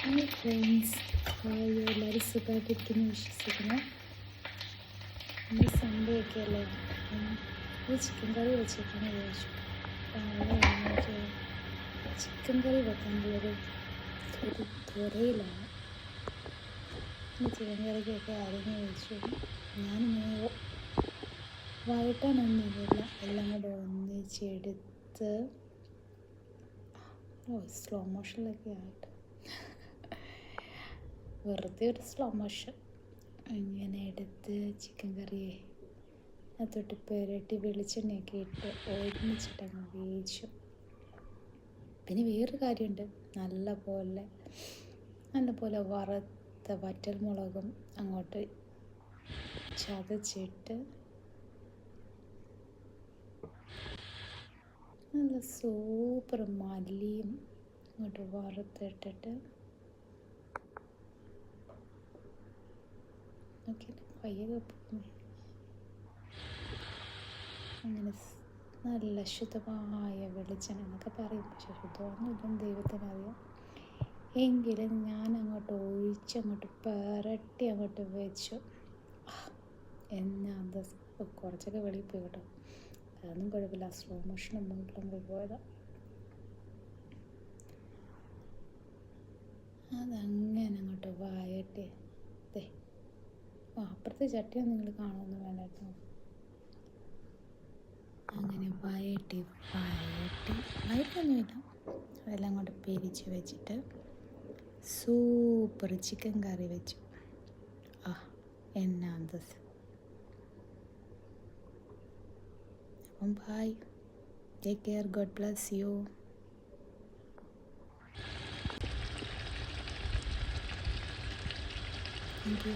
Hi friends, hi, എല്ലാവരും സുഖമായിട്ടിരിക്കുന്നു വിശ്വസിക്കുന്നു. ഇന്ന് സൺഡേ ഒക്കെ അല്ലേ, ഒരു ചിക്കൻ കറി വെച്ചേക്കാന്ന് വിചാരിച്ചു. നല്ല എണ്ണയിട്ട് ചിക്കൻ കറി വെക്കാനുള്ളൊരു ഒരു ത്വരയിലാണ്. ചിക്കൻ കറിക്കൊക്കെ അരിഞ്ഞ് വെച്ചു. ഞാനിങ്ങനെ വഴറ്റാനൊന്നുമില്ല, എല്ലാം കൂടെ ഒന്നിച്ചെടുത്ത് സ്ലോ മോഷനിലൊക്കെ ആയിട്ട് വെറുതെ ഒരു സ്ലോ മോഷൻ ഇങ്ങനെ എടുത്ത് ചിക്കൻ കറിയെ അതൊട്ട് പുരട്ടി വെളിച്ചെണ്ണയൊക്കെ ഇട്ട് ഒരുമിച്ചിട്ടങ്ങ് വേവിച്ചു. പിന്നെ വേറൊരു കാര്യമുണ്ട്, നല്ലപോലെ വറുത്ത വറ്റൽമുളകും അങ്ങോട്ട് ചതച്ചിട്ട് നല്ല സൂപ്പർ മല്ലിയും അങ്ങോട്ട് വറുത്തിട്ടിട്ട് കയ്യൊക്കെ പോകുന്നു. അങ്ങനെ നല്ല ശുദ്ധമായ വെളിച്ചെണ്ണ എന്നൊക്കെ പറയും, പക്ഷെ ശുദ്ധമൊന്നുമില്ലെന്ന് ദൈവത്തിനറിയാം. എങ്കിലും ഞാൻ അങ്ങോട്ട് ഒഴിച്ചങ്ങോട്ട് പുരട്ടി അങ്ങോട്ട് വെച്ചു. എന്നാ കുറച്ചൊക്കെ വെളിയിൽ പോയി കേട്ടോ, അതൊന്നും കുഴപ്പമില്ല, സ്ലോ മോഷനും മുകളിലും കൂടി പോയതാണ്. അതങ്ങനെ അങ്ങോട്ട് വഴറ്റി അപ്പുറത്തെ ചട്ടിയൊന്നും നിങ്ങൾ കാണുമെന്ന് വേണ്ട കേട്ടോ. അങ്ങനെ വഴറ്റൊന്നുമില്ല, അതെല്ലാം അങ്ങോട്ട് പിരിച്ച് വെച്ചിട്ട് സൂപ്പർ ചിക്കൻ കറി വെച്ചു. എന്നാ അന്തസ്. അപ്പം bye, take care, God bless you. Thank U.